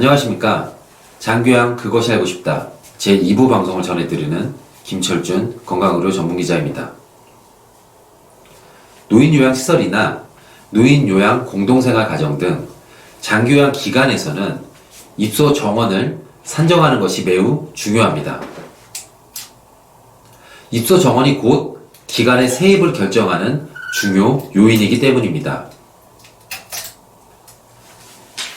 안녕하십니까. 장규양 그것이 알고 싶다 제2부 방송을 전해드리는 김철준 건강의료 전문기자입니다. 노인요양시설이나 노인요양 공동생활가정 등 장교양 기관에서는 입소 정원을 산정하는 것이 매우 중요합니다. 입소 정원이 곧 기관의 세입을 결정하는 중요 요인이기 때문입니다.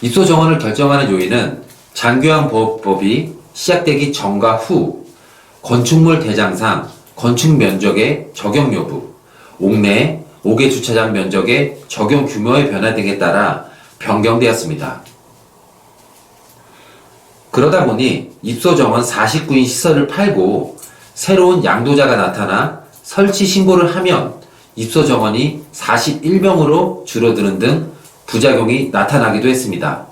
입소 정원을 결정하는 요인은 장교양보호법이 시작되기 전과 후 건축물 대장상 건축 면적의 적용 여부, 옥내 5개 주차장 면적의 적용 규모의 변화 등에 따라 변경되었습니다. 그러다 보니 입소 정원 49인 시설을 팔고 새로운 양도자가 나타나 설치 신고를 하면 입소 정원이 41명으로 줄어드는 등 부작용이 나타나기도 했습니다.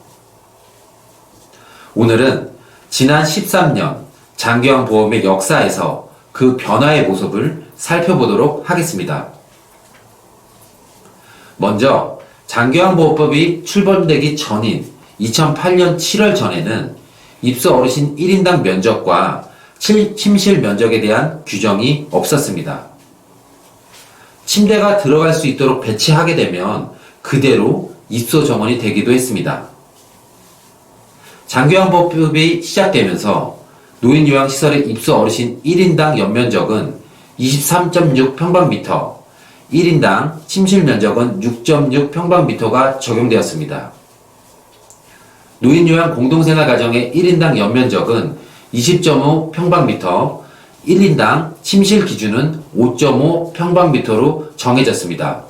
오늘은 지난 13년 장교양보험의 역사에서 그 변화의 모습을 살펴보도록 하겠습니다. 먼저 장교양보호법이 출범되기 전인 2008년 7월 전에는 입소 어르신 1인당 면적과 침실 면적에 대한 규정이 없었습니다. 침대가 들어갈 수 있도록 배치하게 되면 그대로 입소 정원이 되기도 했습니다. 장교양보호법이 시작되면서 노인요양시설의 입소 어르신 1인당 연면적은 23.6평방미터, 1인당 침실 면적은 6.6평방미터가 적용되었습니다. 노인요양 공동생활가정의 1인당 연면적은 20.5평방미터, 1인당 침실 기준은 5.5평방미터로 정해졌습니다.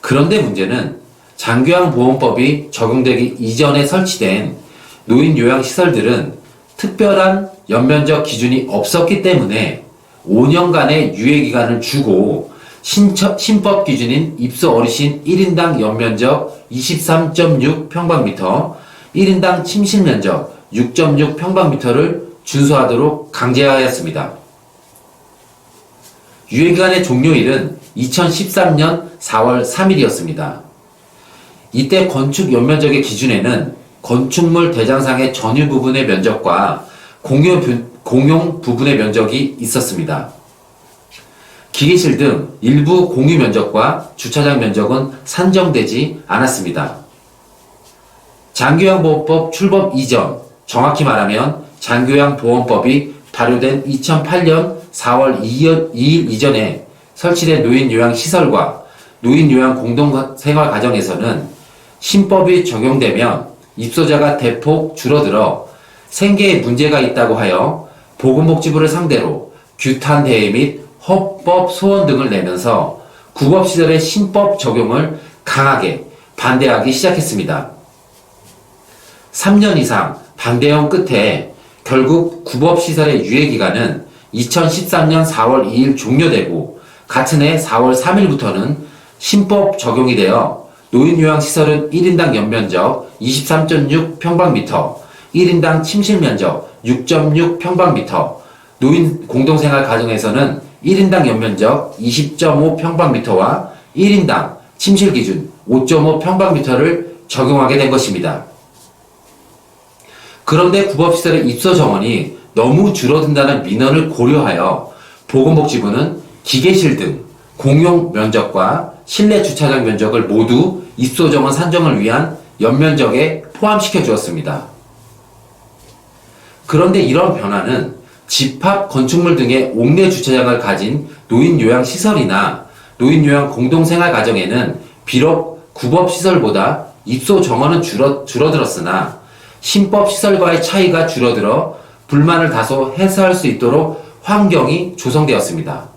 그런데 문제는 장교양보험법이 적용되기 이전에 설치된 노인요양시설들은 특별한 연면적 기준이 없었기 때문에 5년간의 유예기간을 주고 신법 기준인 입소 어르신 1인당 연면적 23.6평방미터, 1인당 침실 면적 6.6평방미터를 준수하도록 강제하였습니다. 유예기간의 종료일은 2013년 4월 3일이었습니다. 이때 건축 연면적의 기준에는 건축물 대장상의 전유 부분의 면적과 공용 부분의 면적이 있었습니다. 기계실 등 일부 공유 면적과 주차장 면적은 산정되지 않았습니다. 장교양보호법 출범 이전, 정확히 말하면 장교양보험법이 발효된 2008년 4월 2일 이전에 설치된 노인요양시설과 노인요양 공동생활가정에서는 신법이 적용되면 입소자가 대폭 줄어들어 생계에 문제가 있다고 하여 보건복지부를 상대로 규탄 대회 및 헌법 소원 등을 내면서 구법시설의 신법 적용을 강하게 반대하기 시작했습니다. 3년 이상 반대형 끝에 결국 구법시설의 유예기간은 2013년 4월 2일 종료되고 같은 해 4월 3일부터는 신법 적용이 되어 노인요양시설은 1인당 연면적 23.6평방미터, 1인당 침실면적 6.6평방미터, 노인 공동생활가정에서는 1인당 연면적 20.5평방미터와 1인당 침실 기준 5.5평방미터를 적용하게 된 것입니다. 그런데 구법시설의 입소 정원이 너무 줄어든다는 민원을 고려하여 보건복지부는 기계실 등 공용 면적과 실내 주차장 면적을 모두 입소 정원 산정을 위한 연면적에 포함시켜 주었습니다. 그런데 이런 변화는 집합 건축물 등의 옥내 주차장을 가진 노인요양시설이나 노인요양 공동생활가정에는 비록 구법시설보다 입소 정원은 줄어들었으나 신법시설과의 차이가 줄어들어 불만을 다소 해소할 수 있도록 환경이 조성되었습니다.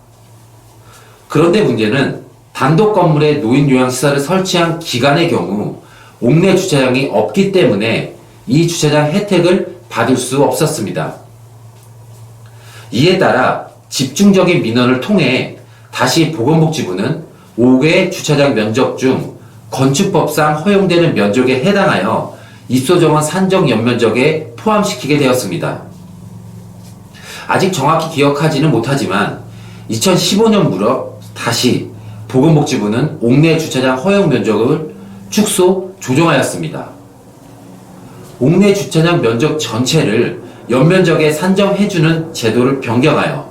그런데 문제는 단독 건물에 노인요양시설을 설치한 기관의 경우 옥내 주차장이 없기 때문에 이 주차장 혜택을 받을 수 없었습니다. 이에 따라 집중적인 민원을 통해 다시 보건복지부는 5개 주차장 면적 중 건축법상 허용되는 면적에 해당하여 입소정원 산정 연면적에 포함시키게 되었습니다. 아직 정확히 기억하지는 못하지만 2015년 무렵 다시 보건복지부는 옥내 주차장 허용 면적을 축소 조정하였습니다. 옥내 주차장 면적 전체를 연면적에 산정해주는 제도를 변경하여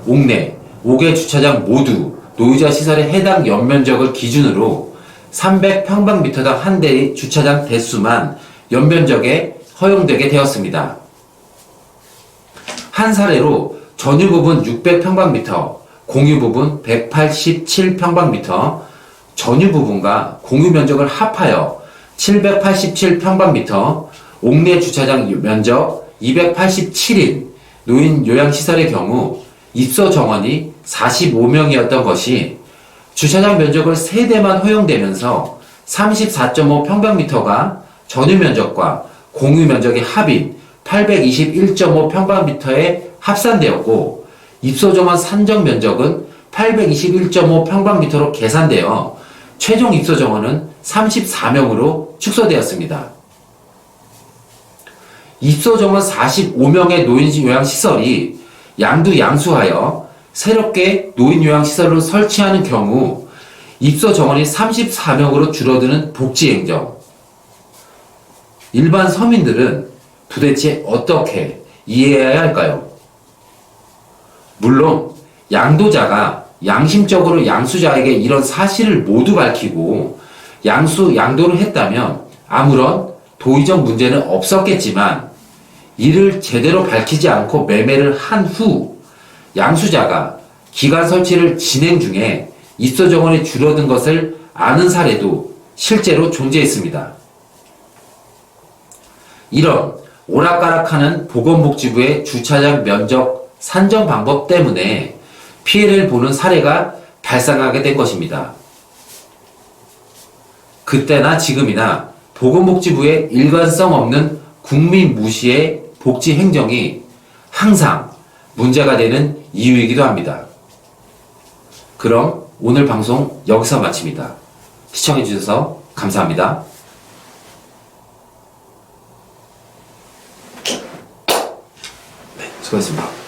옥내, 5개 주차장 모두 노유자 시설의 해당 연면적을 기준으로 300평방미터당 한 대의 주차장 대수만 연면적에 허용되게 되었습니다. 한 사례로 전유 부분 600평방미터, 공유 부분 187평방미터, 전유 부분과 공유 면적을 합하여 787평방미터, 옥내 주차장 면적 287인 노인 요양시설의 경우 입소 정원이 45명이었던 것이 주차장 면적을 3대만 허용되면서 34.5평방미터가 전유 면적과 공유 면적의 합인 821.5평방미터에 합산되었고 입소 정원 산정 면적은 821.5평방미터로 계산되어 최종 입소 정원은 34명으로 축소되었습니다. 입소 정원 45명의 노인 요양시설이 양수하여 새롭게 노인 요양시설을 설치하는 경우 입소 정원이 34명으로 줄어드는 복지행정. 일반 서민들은 도대체 어떻게 이해해야 할까요? 물론 양도자가 양심적으로 양수자에게 이런 사실을 모두 밝히고 양도를 했다면 아무런 도의적 문제는 없었겠지만 이를 제대로 밝히지 않고 매매를 한 후 양수자가 기간 설치를 진행 중에 입소 정원이 줄어든 것을 아는 사례도 실제로 존재했습니다. 이런 오락가락하는 보건복지부의 주차장 면적 산정 방법 때문에 피해를 보는 사례가 발생하게 된 것입니다. 그때나 지금이나 보건복지부의 일관성 없는 국민 무시의 복지 행정이 항상 문제가 되는 이유이기도 합니다. 그럼 오늘 방송 여기서 마칩니다. 시청해주셔서 감사합니다. 네, 수고하셨습니다.